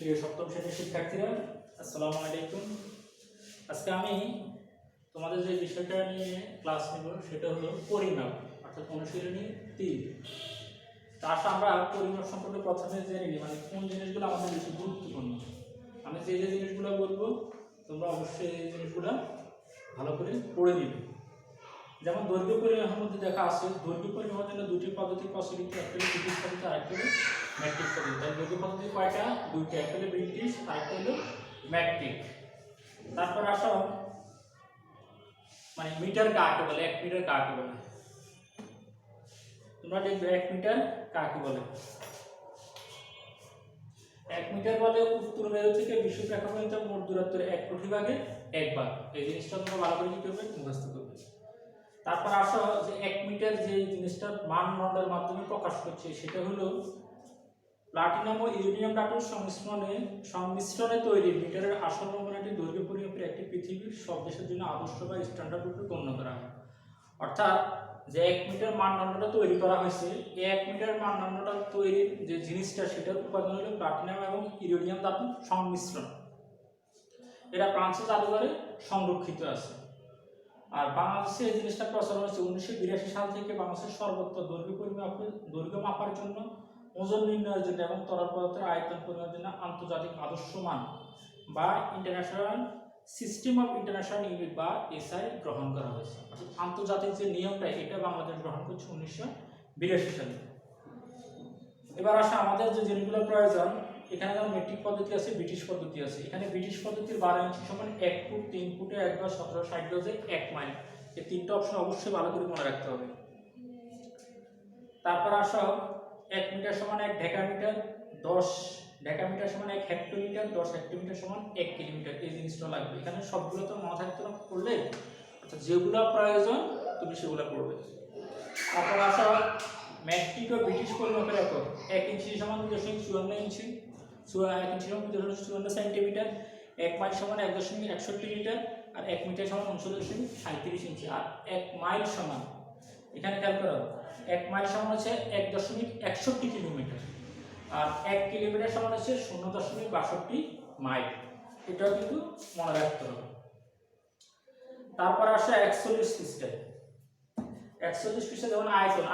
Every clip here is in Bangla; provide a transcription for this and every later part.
প্রিয় সপ্তম শ্রেণীর শিক্ষার্থীরা, আসসালামু আলাইকুম। আজকে আমি তোমাদের যে বিষয়টা নিয়ে ক্লাস নেব সেটা হলো পরিমাপ, অর্থাৎ অনুশীলনী 3। তা আমরা পরিমাপ সম্পর্কে প্রথমে জেনে নিই, মানে কোন জিনিসগুলো আমাদের বেশি গুরুত্বপূর্ণ। আমি যে যে জিনিসগুলো বলবো তোমরা অবশ্যই এই জিনিসগুলো ভালো করে পড়ে নিবে। যেমন দৈর্ঘ্য পরিমাপের মধ্যে দেখা আছে, দৈর্ঘ্য পরিমাপের জন্য দুটি পদ্ধতি প্রচলিত, একটা হলো ব্রিটিশ পদ্ধতি আর একটা হলো ম্যাট্রিক পদ্ধতি। তাই দৈর্ঘ্য পদ্ধতি কয়টা? দুইটা, একটা হলো ব্রিটিশ আর একটা হলো ম্যাট্রিক। তারপর আসো, মানে মিটার কাকে বলে, 1 মিটার কাকে বলে তোমরা দেখবে 1 মিটার কাকে বলে। 1 মিটার বলে উত্তর মেরু থেকে বিষুবরেখা পর্যন্ত মোট দূরত্বের 1 কোটি ভাগে 1 ভাগ। এই জিনিসটা তোমরা ভালো করে কি করবে? মুখস্থ করবে। তারপর আসো যে 1 মিটার যে জিনিসটা মানদণ্ডের মাধ্যমে প্রকাশ করছে সেটা হলো প্লাটিনাম ও ইউরেনিয়াম ধাতুর সংমিশ্রণে তৈরি মিটারের আসল নমুনাটি দৈর্ঘ্য পরিমাপের একটি পৃথিবীর সব দেশের জন্য আদর্শ বা স্ট্যান্ডার্ড রূপে গণ্য করা হয়। অর্থাৎ যে 1 মিটার মানদণ্ডটা তৈরি করা হয়েছে, এই 1 মিটার মানদণ্ডটা তৈরির যে জিনিসটা সেটার উপাদান হলো প্লাটিনাম এবং ইউরেনিয়াম ধাতুর সংমিশ্রণ। এটা ফ্রান্সের জাদুঘরে সংরক্ষিত আছে। আর বাংলাদেশে এই জিনিসটা প্রচলন হচ্ছে 1982 সাল থেকে। বাংলাদেশের সর্বত্র দৈর্ঘ্য মাপার জন্য, ওজন নির্ণয়ের জন্য এবং তরল পদার্থের আয়তন পরিমাপের জন্য আন্তর্জাতিক আদর্শ মান বা international system of international unit বা এসআই গ্রহণ করা হয়েছে। অর্থাৎ আন্তর্জাতিক যে নিয়মটা এটা বাংলাদেশ গ্রহণ করছে 1982 সালে। এবার আসা আমাদের যে জিনিসগুলো প্রয়োজন, এখানে যেমন মেট্রিক পদ্ধতি আছে, ব্রিটিশ পদ্ধতি আছে। এখানে ব্রিটিশ পদ্ধতির 12 ইঞ্চি সমান 1 ফুট, 3 ফুটে 1 বা 1760 গজে 1 মাইল। এই তিনটা অপশন অবশ্যই ভালো করে মনে রাখতে হবে। তারপর আসো 1 মিটার সমান 1 ডেকামিটার, 10 ডেকামিটার সমান 1 হেক্টোমিটার, 10 হেক্টোমিটার সমান 1 কিলোমিটার। এই জিনিসটা লাগবে। এখানে সবগুলো তো মনে থাকতে না পড়লে, অর্থাৎ যেগুলো প্রয়োজন তুমি সেগুলো পড়বে। তারপর আসো ম্যাট্রিক ও ব্রিটিশ পরিমাপের একক। 1 ইঞ্চি সমান 2.54 ইঞ্চি, 1 ইঞ্চি সমান 2.54 সেন্টিমিটার, 1 মাইল সমান 1.61 মিটার, আর 1 মিটার সমান 39.37 ইঞ্চি। আর 1 মাইল সমান, এখানে খেয়াল করো, 1 মাইল সমান হচ্ছে 1.61 কিলোমিটার, আর 1 কিলোমিটার সমান হচ্ছে 0.62 মাইল। এটাও কিন্তু মনে রাখতে হবে। তারপর আসে 41 পৃষ্ঠায়। 41 পৃষ্ঠায় যেমন আয়তন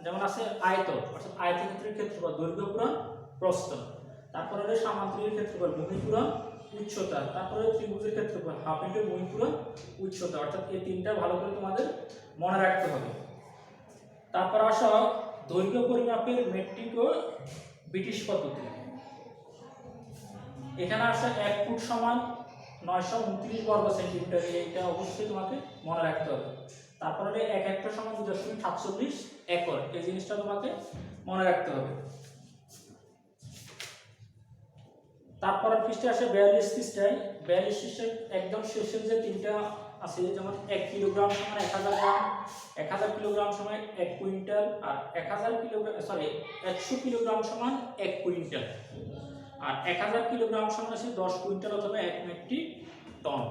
যেমন আছে আয়তন, অর্থাৎ আয়তক্ষেত্রের ক্ষেত্রফল, দৈর্ঘ্য পূরণ প্রস্থ। তারপরে হলো সামান্তরিকের ক্ষেত্রফল, ভূমি পূরণ উচ্চতা। তারপরে ত্রিভুজের ক্ষেত্রফল, হাফ ইনটু ভূমি পূরণ উচ্চতা। অর্থাৎ এই তিনটা ভালো করে তোমাদের মনে রাখতে হবে। তারপর আসো দৈর্ঘ্য পরিমাপের মেট্রিক ও ব্রিটিশ পদ্ধতি। এখানে আসে 1 ফুট সমান 929 বর্গ সেন্টিমিটার। এইটা অবশ্যই তোমাকে মনে রাখতে হবে। তারপরে 1 হেক্টর সমান 2.47 একর। এই জিনিসটা তোমাকে মনে রাখতে হবে। তারপরে পৃষ্ঠে আসে 42 পৃষ্ঠায়। 42 পৃষ্ঠায় একদম শেষের যে তিনটা আছে, যেমন 1 কিলোগ্রাম সমান 1000 গ্রাম, 1000 কিলোগ্রাম সমান 1 কুইন্টাল, আর 100 কিলোগ্রাম সমান 1 কুইন্টাল, আর 1000 কিলোগ্রাম সমান আছে 10 কুইন্টাল অথবা 1 মেট্রিক টন।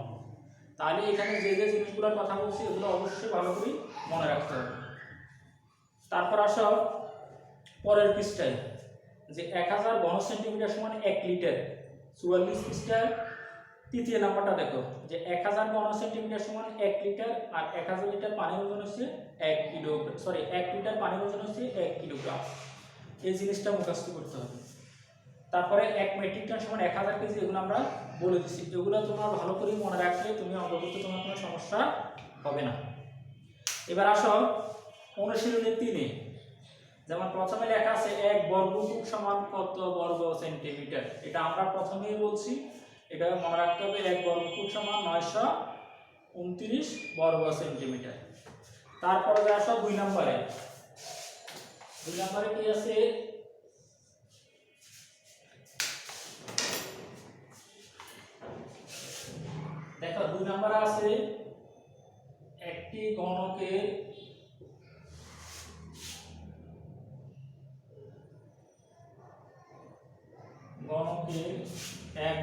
তাহলে এখানে যে যে জিনিসগুলোর কথা বলছি এগুলো অবশ্যই ভালো করে মনে রাখতে হবে। তারপর আসো পরের পৃষ্ঠায়, যে 1000 ঘন সেন্টিমিটার সমান 1 লিটার। 44 পৃষ্ঠায় তৃতীয় নাম্বারটা দেখো, যে 1000 ঘন সেন্টিমিটার সমান 1 লিটার, আর 1000 লিটার পানির ওজন হচ্ছে 1 লিটার পানির ওজন হচ্ছে 1 কিলোগ্রাম। এই জিনিসটা মুখস্থ করতে হবে। তারপরে 1 মেট্রিক টন সমান 1000 কেজি। এগুলো আমরা বলে দিচ্ছি, এগুলো তোমরা ভালো করে মনে রাখলে তুমি অঙ্ক করতে তোমার কোনো সমস্যা হবে না। এবার আসো অনুশীলনী 3-এ, যেমন প্রথমে লেখা আছে 1 বর্গ ফুট সমান কত বর্গ সেন্টিমিটার। এটা আমরা প্রথমেই বলছি, এটা মনে রাখতে হবে। 1 বর্গ ফুট সমান 929 বর্গ সেন্টিমিটার। তারপরে আসো 2 নম্বরে। 2 নম্বরে কি আছে? দেখো 2 নম্বরে আছে একটি ঘনকের এক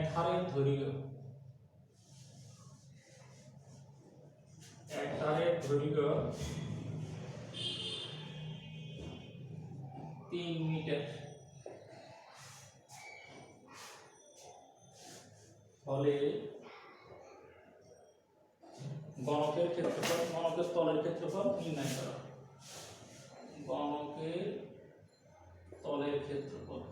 ধারের দৈর্ঘ্য 3 মিটার। হলে গণকের ক্ষেত্রফল, গণকের তলের ক্ষেত্রফল নির্ণয় করা। গণকের তলের ক্ষেত্রফল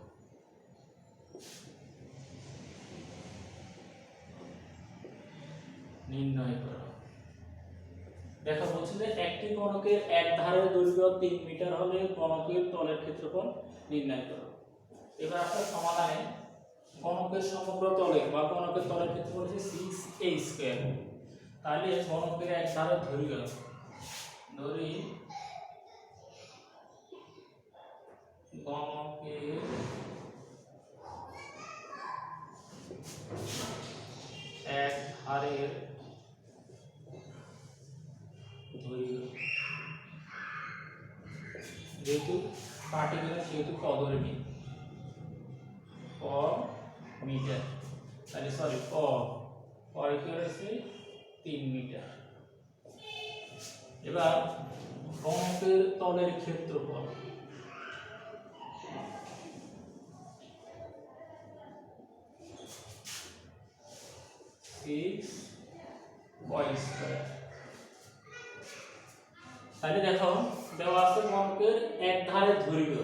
নির্ণয় করা। দেখা বলছে যে একটি গণকের এক ধারের দৈর্ঘ্য 3 মিটার হলে গণকের তলের ক্ষেত্রফল নির্ণয় করো। এবার আপনার সমাধানে গণকের সমগ্র তলের বা গণকের তলের ক্ষেত্রফল হচ্ছে 6a স্কয়ার। তাহলে গণকের এক ধারের দৈর্ঘ্য ধরি গণকের এক ধারের দৈর্ঘ্য, যেহেতু পার্টিকুলার সেহেতু ক ধরে নিই, ক মিটার, তাহলে সরি ক হচ্ছে 3 মিটার। এবার গণকের তলের ক্ষেত্রফল স্কয়ার। তাহলে দেখো দেওয়া আছে গণকের এক ধারের দৈর্ঘ্য,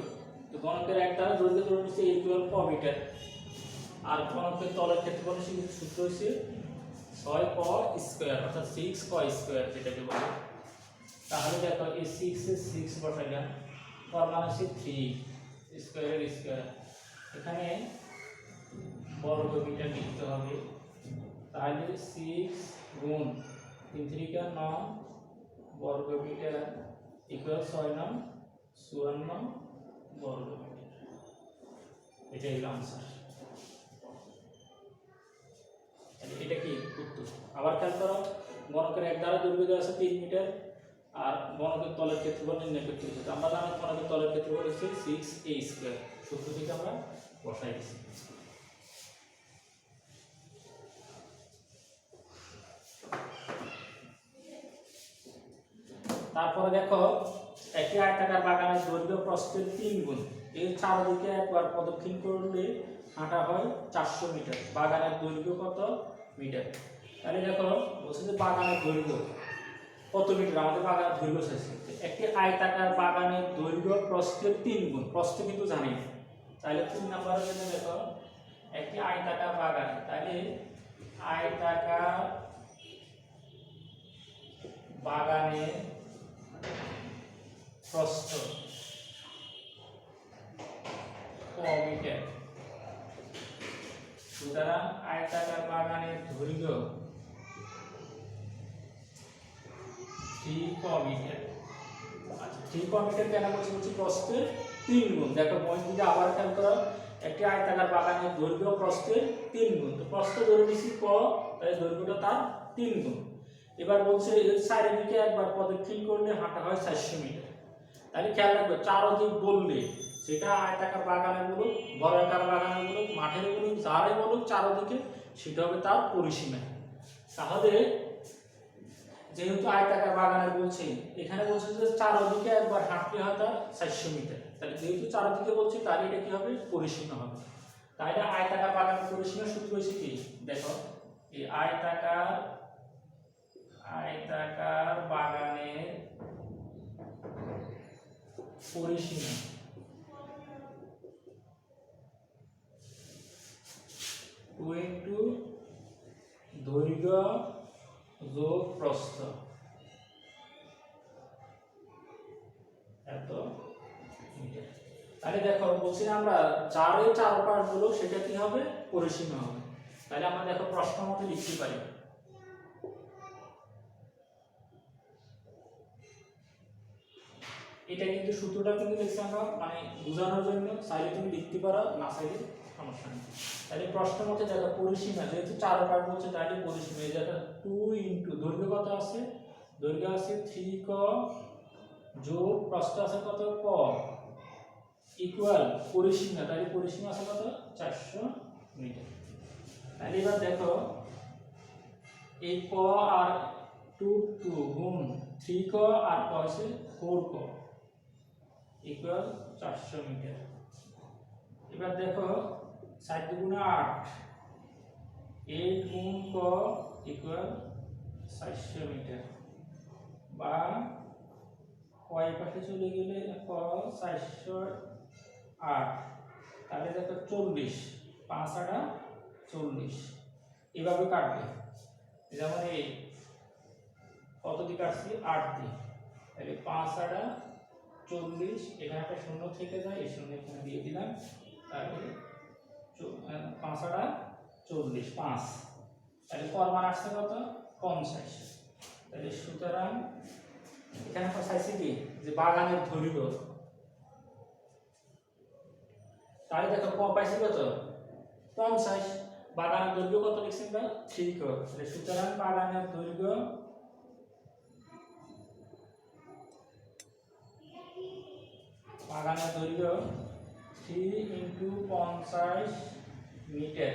তো গণকের এক ধারের দৈর্ঘ্য ধরে নিচ্ছে ইকুয়াল ক মিটার, আর গণকের তলের ক্ষেত্রফল সূত্র হচ্ছে 6 ক স্কয়ার অর্থাৎ 6 ক স্কয়ার যেটাকে বলে। তাহলে দেখো এই 6 এর 6 বসাইলাম, তার মানে হচ্ছে 3 স্কয়ারের স্কয়ার, এখানে বর্গ মিটার লিখতে হবে। তাহলে 6 গুণ 3 3 কা 9 বর্গ মিটার ইকুয়াল 6 9 54 বর্গ মিটার। এটাই হলো आंसर। এটা কি উত্তর। আবার খেয়াল করো, গণকের এক ধারের দৈর্ঘ্য দেওয়া আছে 3 মিটার আর গণকের তলের ক্ষেত্রফল নির্ণয় করতে হবে। আমরা জানি গণকের তলের ক্ষেত্রফল হচ্ছে 6a স্কয়ার, সূত্র থেকে আমরা বসাই দিছি। তারপরে দেখো একটি আয়তাকার বাগানের দৈর্ঘ্য প্রস্থের 3 গুণ, এর চারদিকে একবার প্রদক্ষিণ করলে হাঁটা হয় 400 মিটার। বাগানের দৈর্ঘ্য কত মিটার? তাহলে দেখো বলছে যে বাগানের দৈর্ঘ্য কত মিটার, আমাদের বাগানের দৈর্ঘ্য চাইছে। একটি আয়তাকার বাগানের দৈর্ঘ্য প্রস্থের 3 গুণ, প্রস্থ কিন্তু জানি না। তাহলে 3 নম্বরে যদি দেখো একটি আয়তাকার বাগান, তাহলে আয়তাকার বাগানের প্রস্থ ক মিটার, সুতরাং আয়তাকার বাগানের দৈর্ঘ্য 3 ক মিটার। আচ্ছা 3 ক মিটার কেন বলছি প্রস্থের 3 গুণ। দেখো পয়েন্ট দিকে আবার খেয়াল করো, একটি আয়তাকার বাগানের দৈর্ঘ্য প্রস্থের 3 গুণ, তো প্রস্থ ধরে নিছি ক, তাই দৈর্ঘ্যটা তার 3 গুণ। এবার বলছে এর চারিদিকে একবার প্রদক্ষিণ করলে হাঁটা হয় 400 মিটার। তাহলে খেয়াল রাখবে চারদিক বললে সেটা আয়তাকার বাগানের বলুক, বর্গাকার বাগানের বলুক, মাঠের বলুক, যারে বলুক চারদিকে সেটা হবে তার পরিসীমা। তাহলে যেহেতু আয়তাকার বাগানের বলছে, এখানে বলছে যে চারদিকে একবার হাঁটতে হয় তার 400 মিটার, তাহলে যেহেতু চারদিকে বলছে তাহলে এটা কি হবে পরিসীমা হবে। তাহলে আয়তাকার বাগানের পরিসীমার সূত্র হচ্ছে কি, দেখো এই আয়তাকার বাগানের পরিসীমা দৈর্ঘ্য যোগ প্রস্থ এত মিটার। তাহলে দেখো বলছি আমরা যারে চারপাশ বলো সেটা কি হবে পরিসীমা হবে। তাহলে আমরা দেখো প্রশ্ন মতে লিখতে পারি, এটা কিন্তু সূত্রটা কিন্তু লিখছি আমরা মানে বোঝানোর জন্য, চাইলে তুমি লিখতে পারো, না চাইলে সমস্যা নেই। তাহলে প্রশ্ন মতে দেখো পরিসীমা যেহেতু 4 পার্ট বলছে তাহলে পরিসীমা এই জায়গা 2 ইনটু দৈর্ঘ্য কত আছে, দৈর্ঘ্য আছে 3 ক যোগ প্রস্থ আছে কত ক ইকুয়াল পরিসীমা, তাহলে পরিসীমা আছে কত 400 মিটার। তাহলে এবার দেখো এই ক আর 2 গুণ 3 ক আর ক আছে 4 ক ইকুয়াল 400 মিটার। এবার দেখো 4 দুগুণে 8 8 গুণ ক ইকুয়াল 400 মিটার, বা কয় পাশে চলে গেলে ক 408, তাহলে দেখো 40, 5 আড়া 40, এভাবে কাটবে। যেমন এই কত দিয়ে কাটছি 8 দিয়ে, তাহলে 5 আড়া 40, এখানে একটা শূন্য থেকে যায়, এই শূন্য এখানে দিয়ে দিলাম, তাহলে 5 আড়া 40, 5, তাহলে পর মান আসছে কত 50। তাহলে সুতরাং এখানে চাইছি কি যে বাগানের দৈর্ঘ্য, তাহলে দেখো ক পাইছি কত 50, বাগানের দৈর্ঘ্য কত লিখছি আমরা 3 ক, তাহলে সুতরাং বাগানের দৈর্ঘ্য বাগানের দৈর্ঘ্য 3 × 50 মিটার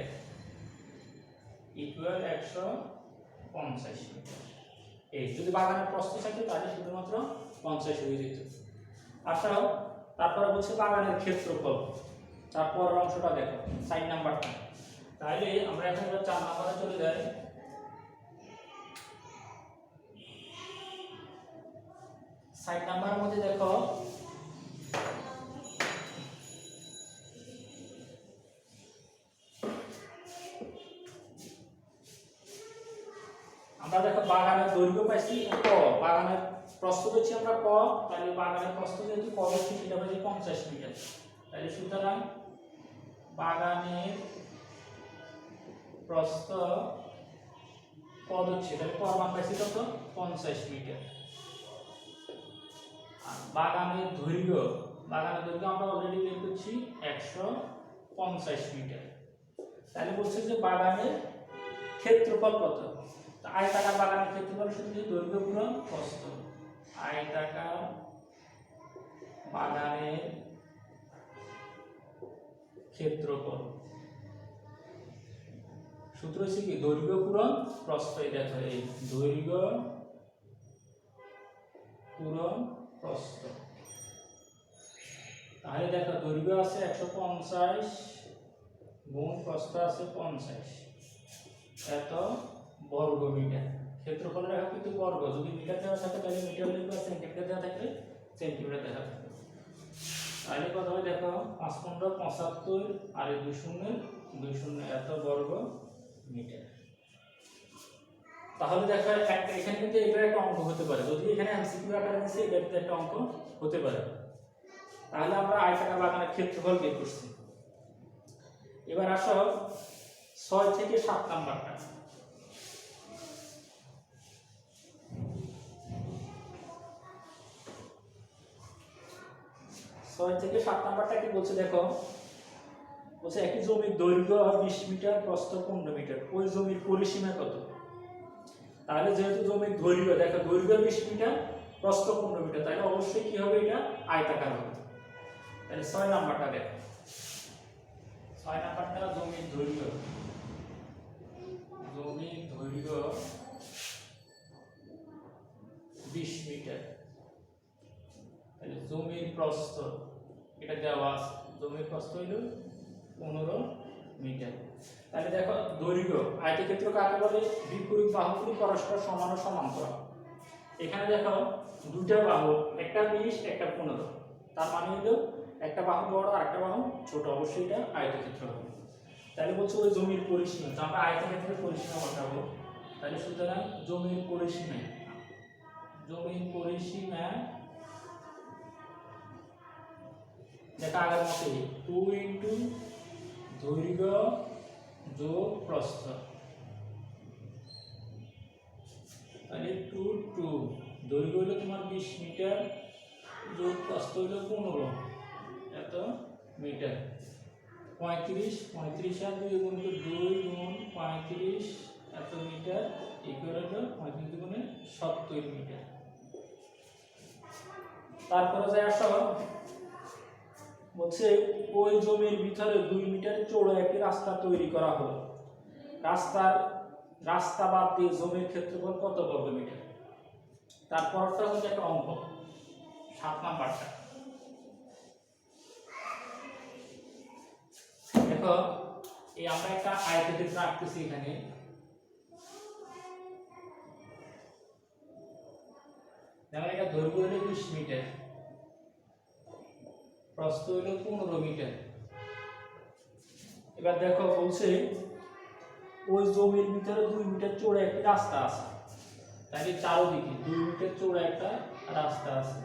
ইকুয়াল 150 মিটার। এই যদি বাগানের প্রস্থ থাকে তাহলে শুধুমাত্র 50 হয়ে যেত। আচ্ছা, তারপরে বলছে বাগানের ক্ষেত্রফল, তারপরের অংশটা দেখো 4 নাম্বারটা। তাহলে আমরা এখন 4 নাম্বারে চলে যাই। সাইড নাম্বারের মধ্যে দেখো আমরা দেখো বাগানের দৈর্ঘ্য পাইছি ক, বাগানের প্রস্থ পেয়েছি আমরা ক, তাহলে বাগানের প্রস্থ যেহেতু ক হচ্ছে সেটা পাইছি 50 মিটার। তাহলে সুতরাং বাগানের প্রস্থ কত হচ্ছে, তাহলে ক মান পাইছি কত 50 মিটার। আর বাগানের দৈর্ঘ্য আমরা অলরেডি বের করছি 150 মিটার। তাহলে বলছে যে বাগানের ক্ষেত্রফল কত, আয়তাকার বাগানের ক্ষেত্রফল শুধু দৈর্ঘ্য গুণন প্রস্থ, আয়তাকার বাগানের ক্ষেত্রফল সূত্র হচ্ছে কি দৈর্ঘ্য পূরণ প্রস্থ। এই দেখো এই দৈর্ঘ্য পূরণ প্রস্থ, তাহলে দেখো দৈর্ঘ্য আছে 150 গুণ প্রস্থ আছে 50, এত বর্গ মিটার। ক্ষেত্রফল রেখা কিন্তু বর্গ, যদি মিটার দেওয়া থাকে তাহলে মিটার লিখবে, সেন্টিমিটার দেওয়া থাকলে সেন্টিমিটার দেওয়া থাকবে। তাহলে কত হয় দেখো 5 × 75 আর 2 শূন্যের 2 শূন্য, এত বর্গ মিটার। তাহলে দেখো একটা এখানে কিন্তু এটা একটা অঙ্ক হতে পারে, যদি এখানে এমসিকিউ আকারে দিয়েছে এটা একটা অঙ্ক হতে পারে। তাহলে আমরা আয়তাকার বাগানের ক্ষেত্রফল বের করছি। এবার আসো 6 থেকে 7 নাম্বারটা। 6 থেকে 7 নাম্বারটা কি বলছে দেখো, বলছে একই জমির দৈর্ঘ্য 20 মিটার, প্রস্থ 15 মিটার, ওই জমির পরিসীমা কত। তাহলে যেহেতু জমির দৈর্ঘ্য দেখো দৈর্ঘ্য 20 মিটার, প্রস্থ 15 মিটার, তাহলে অবশ্যই কি হবে এটা আয়তাকার হবে। তাহলে 6 নাম্বারটা দেখো, 6 নাম্বারটা জমির দৈর্ঘ্য 20 মিটার, তাহলে জমির প্রস্থ এটা দেওয়া আছে, জমির প্রস্থ হলো 15 মিটার। তাহলে দেখো দৈর্ঘ্য আয়তক্ষেত্র কাকে বলে, বিপরীত বাহুগুলি পরস্পর সমান ও সমান্তরাল। এখানে দেখো দুটো বাহু, একটা 20 একটা 15, তার মানে হলো একটা বাহু বড় আর একটা বাহু ছোট, অবশ্যই এটা আয়তক্ষেত্র হবে। তাহলে বলছে ওই জমির পরিসীমা, তো আমরা আয়তক্ষেত্রের পরিসীমা বসাবো। তাহলে সুতরাং জমির পরিসীমা দেখা আগের মতোই 2 × দৈর্ঘ্য যোগ প্রস্থ, তাহলে 2 2, দৈর্ঘ্য হলো তোমার 20 মিটার যোগ প্রস্থ হলো 15, এত মিটার। 35 আর 2 গুণ 2 গুণ 35, এত মিটার ইকুয়াল হলো 35 গুণে 70 মিটার। তারপরে যায় আসো, বলছে ওই জমির ভিতরে 2 মিটার চওড়া একটি রাস্তা তৈরি করা হলো, রাস্তা বাদ দিয়ে জমির ক্ষেত্রফল কত বর্গ মিটার। তারপরটা হচ্ছে একটা অঙ্ক 7 নাম্বারটা দেখো, এই আমরা একটা আয়তক্ষেত্র আঁকতেছি এখানে, যেমন এটা দৈর্ঘ্য হলো 20 মিটার, প্রস্থ হলো 15 মিটার। এবার দেখো বলছে ওই জমির ভিতরে 2 মিটার চওড়া একটা রাস্তা আছে, তাহলে চারদিকে 2 মিটার চওড়া একটা রাস্তা আছে।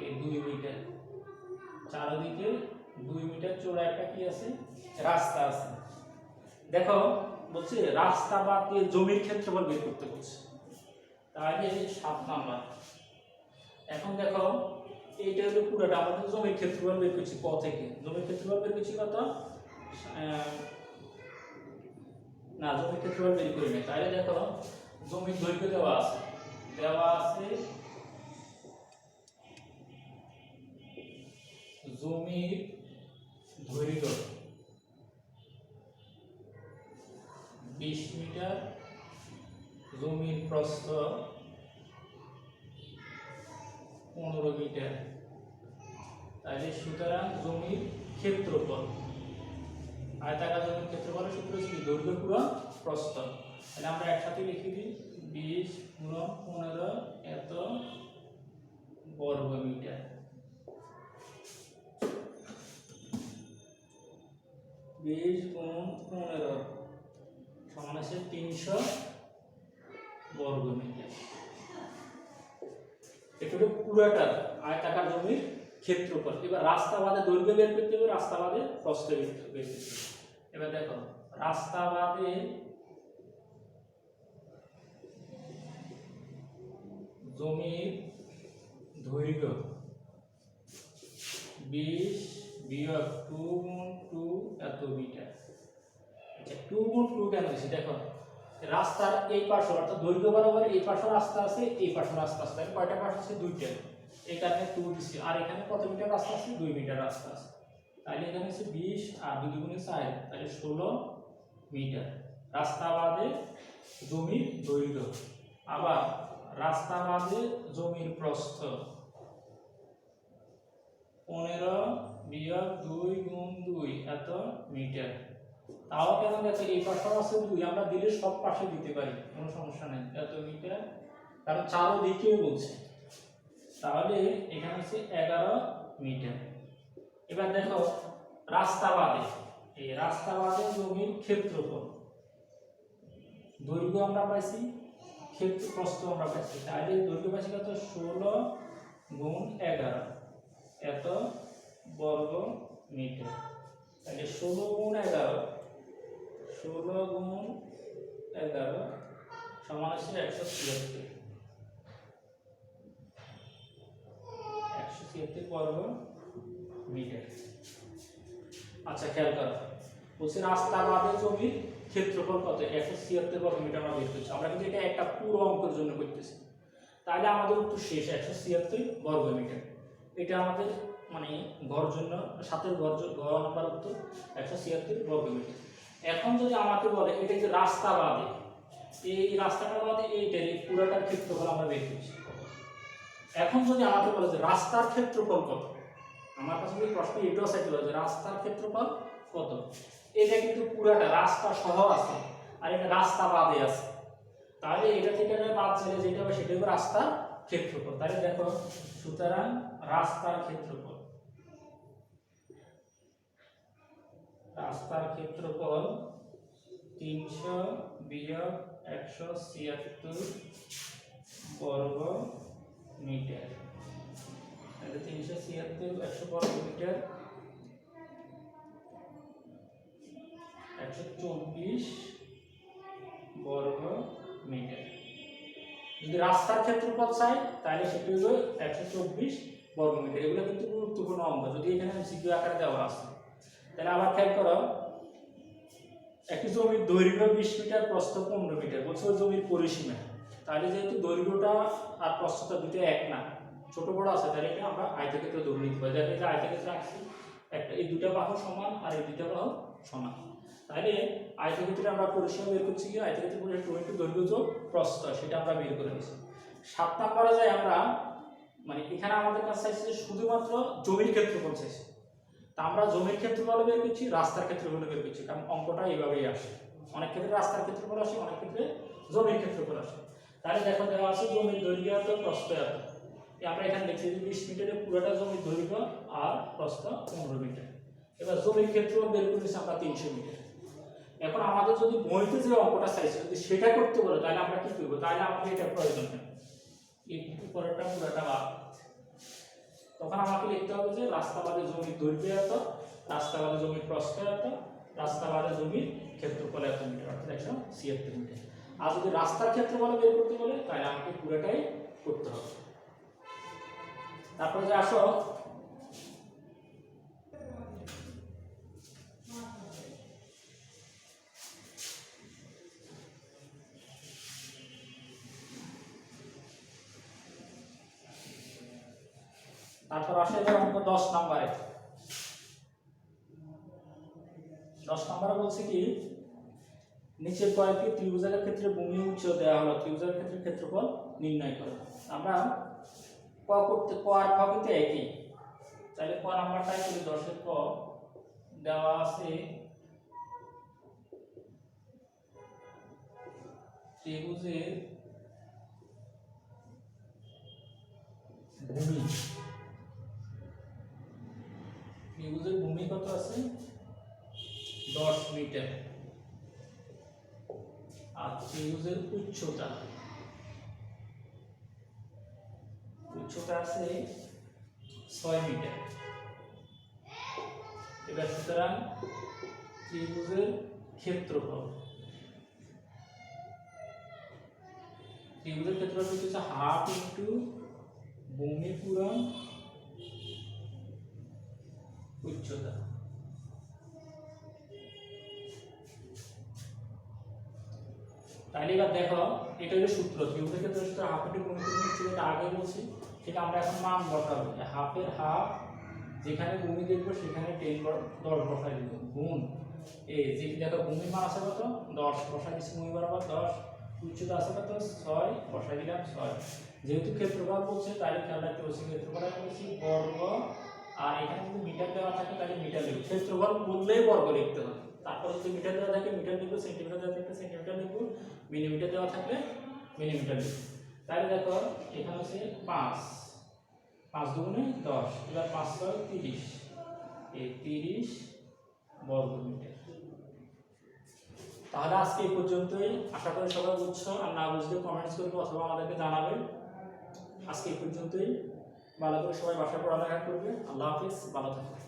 এই 2 মিটার চারদিকে 2 মিটার চওড়া একটা কি আছে, রাস্তা আছে। দেখো বলছে রাস্তা বাদ দিয়ে জমির ক্ষেত্রফল বের করতে বলছে, তাহলে 7 নাম্বার। এখন দেখো এইটা হলো পুরোটা আমাদের জমির ক্ষেত্রফল বের করছি, ক থেকে জমির ক্ষেত্রফল বের করছি কত, না জমির ক্ষেত্রফল বের করি না। তাহলে দেখো জমির দৈর্ঘ্য দেওয়া আছে জমির দৈর্ঘ্য 20 মিটার, জমির প্রস্থ 15 মিটার। তাহলে সুতরাং জমির ক্ষেত্রফল, আয়তাকার জমির ক্ষেত্রফলের সূত্র হচ্ছে দৈর্ঘ্য গুণন প্রস্থ। তাহলে আমরা একসাথে লিখে দিই 20 গুণন 15 এত বর্গ মিটার। 20 গুণন 15 সমান আছে 300 বর্গ মিটার। এটা হলো পুরোটা আয়তাকার জমির ক্ষেত্রফল। এবার রাস্তা বাদে দৈর্ঘ্য বের করতে হবে, রাস্তা বাদে প্রস্থ বের করতে হবে। এবার দেখো রাস্তা বাদে জমির দৈর্ঘ্য 20 বিয়োগ 2 গুণ 2 এত মিটার। আচ্ছা 2 গুণ 2 কেন দিছি, দেখো রাস্তার এই পাশে অর্থাৎ দৈর্ঘ্য বরাবর এই পাশে রাস্তা আছে, এই পাশে রাস্তা আছে, তাহলে কয়টা পাশ আছে, 2টা। এই কারণে 2 দিছি। আর এখানে কত মিটার রাস্তা আছে, 2 মিটার রাস্তা আছে। তাহলে এখানে আছে 20 আর 2 গুণে 4, তাহলে 16 মিটার রাস্তা বাদে জমির দৈর্ঘ্য। আবার রাস্তা বাদে জমির প্রস্থ 15 বিয়োগ 2 গুণ 2 এত মিটার। তাও কেন দেখো এই পাশে আছে 2, আমরা দিলে সব পাশে দিতে পারি, কোনো সমস্যা নেই, এত মিটার, কারণ চারদিকেও বলছে। তাহলে এখানে হচ্ছে 11 মিটার। এবার দেখো রাস্তা বাদে, এই রাস্তা বাদে জমির ক্ষেত্রফল, দৈর্ঘ্য আমরা পাইছি, প্রস্থ আমরা পাইছি, তাহলে দৈর্ঘ্য পাইছি কত, 16 গুণ 11 এত বর্গ মিটার। তাহলে 16 গুণ 11 সমান হচ্ছে 176 বর্গ মিটার। আচ্ছা খেয়াল করো বলছি রাস্তা বাদে জমির ক্ষেত্রফল কত, 176 বর্গ মিটার আমরা বের করছি। আমরা কিন্তু এটা একটা পুরো অঙ্কের জন্য করতেছি, তাহলে আমাদের উত্তর শেষ 176 বর্গ মিটার। এটা আমাদের মানে ঘর জন্য 7 ঘর নাম্বার উত্তর 176 বর্গ মিটার। এখন যদি আমাকে বলে এটা যে রাস্তা বাদে, এই রাস্তাটা বাদে এইটার এই পুরোটার ক্ষেত্রফল আমরা বের করছি। এখন যদি আমাকে বলে যে রাস্তার ক্ষেত্রফল কত, আমার কাছে যদি প্রশ্ন এটাও চাইতে পারে যে রাস্তার ক্ষেত্রফল কত, এটা কিন্তু পুরোটা রাস্তা সহ আছে আর এটা রাস্তা বাদে আছে, তাহলে এটা থেকে বাদ চলে যেটা হবে সেটা হবে রাস্তার ক্ষেত্রফল। তাহলে দেখো সুতরাং রাস্তার ক্ষেত্রফল 300 বিয়োগ 176 বর্গ মিটার। তাহলে 376 100 বর্গ মিটার 124 বর্গ মিটার। যদি রাস্তার ক্ষেত্রফল চাই তাহলে সেটা হলো 124 বর্গ মিটার। এগুলো কিন্তু গুরুত্বপূর্ণ অঙ্ক, যদি এখানে সিকিউ আকারে দেওয়া আছে। তাহলে আবার খেয়াল করো, একটি জমির দৈর্ঘ্য 20 মিটার, প্রস্থ 15 মিটার, বলছে ওই জমির পরিসীমা। তাহলে যেহেতু দৈর্ঘ্যটা আর প্রস্থটা দুটো এক না, ছোট বড় আছে, তাহলে এটা আমরা আয়তক্ষেত্র ধরে নিতে পারি। দেখো এটা আয়তক্ষেত্র আঁকছি, একটা এই দুটো বাহু সমান আর এই দুটো বাহু সমান, তাহলে আয়তক্ষেত্রে আমরা পরিসীমা বের করছি কি, আয়তক্ষেত্র পরিসীমা দৈর্ঘ্য যোগ প্রস্থ সেটা আমরা বের করে নিচ্ছি। 7 নম্বরে যাই আমরা মানে এখানে আমাদের কাছে চাইছে শুধুমাত্র জমির ক্ষেত্রফল চাইছে। তা আমরা জমির ক্ষেত্রফল বের করছি, রাস্তার ক্ষেত্রফল বের করছি, কারণ অঙ্কটা এইভাবেই আসে। অনেক ক্ষেত্রে রাস্তার ক্ষেত্রফল আসে, অনেক ক্ষেত্রে জমির ক্ষেত্রফল আসে। তাহলে দেখো দেওয়া আছে জমির দৈর্ঘ্য এত, প্রস্থ এত। আমরা এখানে দেখছি যে 20 মিটারের পুরোটা জমির দৈর্ঘ্য আর প্রস্থ 15 মিটার। এবার জমির ক্ষেত্রফল বের করেছি আমরা 300 মিটার। এখন আমাদের যদি বইতে যে অঙ্কটা চাইছে যদি সেটা করতে বলে তাহলে আমরা কি করব? তাহলে আমাদের এটা প্রয়োজন নেই, এই উপরেরটা পুরোটা বাদ। তখন আমাকে লিখতে হবে যে রাস্তা বাদে জমির দৈর্ঘ্য এত, রাস্তা বাদে জমির প্রস্থ এত, রাস্তা বাদে জমির ক্ষেত্রফল এত মিটার, অর্থাৎ 176 মিটার। আর যদি রাস্তার ক্ষেত্রফল বের করতে বলে তাহলে আমাকে পুরোটাই করতে হবে। তারপরে যে আসো তারপর আসে এবার অঙ্ক 10 নম্বরে। 10 নম্বরে বলছে কি নিচের কয়েকটি ত্রিভুজের ক্ষেত্রে ভূমি উচ্চতা দেওয়া হলো, ত্রিভুজের ক্ষেত্রে ক্ষেত্রফল নির্ণয় করো। আমরা ক করতে ক আর খ কিন্তু একই, তাহলে ক নাম্বারটাই করি। 10 এর ক দেওয়া আছে ত্রিভুজের ভূমি, ত্রিভুজের ভূমি কত আছে? 10 মিটার। আর ত্রিভুজের উচ্চতা আছে 6 মিটার। এবার সুতরাং ত্রিভুজের ক্ষেত্রফল, ত্রিভুজের ক্ষেত্রফল হচ্ছে হাফ ইন্টু ভূমি পূরণ উচ্চতা। তাহলে এবার দেখো এটা হলো সূত্র, ত্রিভুজের ক্ষেত্রে সূত্র হাফ ইন্টু ভূমি পূরণ উচ্চতা, এটা আগে বলছি। ঠিক আমরা এখন মান বসাবো, হাফের হাফ যেখানে ভূমি দেখবো সেখানে 10 বসাই দিব, গুণ এই যে দেখো ভূমির মান আছে কত 10 বসাই দিচ্ছি, ভূমি বরাবর 10, উচ্চতা আছে কত 6 বসাই দিলাম 6। যেহেতু ক্ষেত্রফল বলছে তাই খেয়াল রাখতে বলছি ক্ষেত্রফল বলছি বর্গ, আর এখানে যদি মিটার দেওয়া থাকে তাহলে মিটার লিখব। ক্ষেত্রফল বললেই বর্গ লিখতে হবে, তারপর যদি মিটার দেওয়া থাকে মিটার লিখব, সেন্টিমিটার দেওয়া থাকলে সেন্টিমিটার লিখব, মিলিমিটার দেওয়া থাকলে মিলিমিটার লিখব। তাহলে দেখো এখানে আছে 5, 5 দুগুণে 10, এবার 5 6 30, এই 30 বর্গ মিটার। তাহলে আজকে এই পর্যন্তই, আশা করি সবাই বুঝছো, আর না বুঝলে কমেন্টস করবে অথবা আমাদেরকে জানাবে। আজকে এই পর্যন্তই, ভালো করে সবাই বাসায় পড়ালেখা করবে। আল্লাহ হাফিজ, ভালো থাকবে।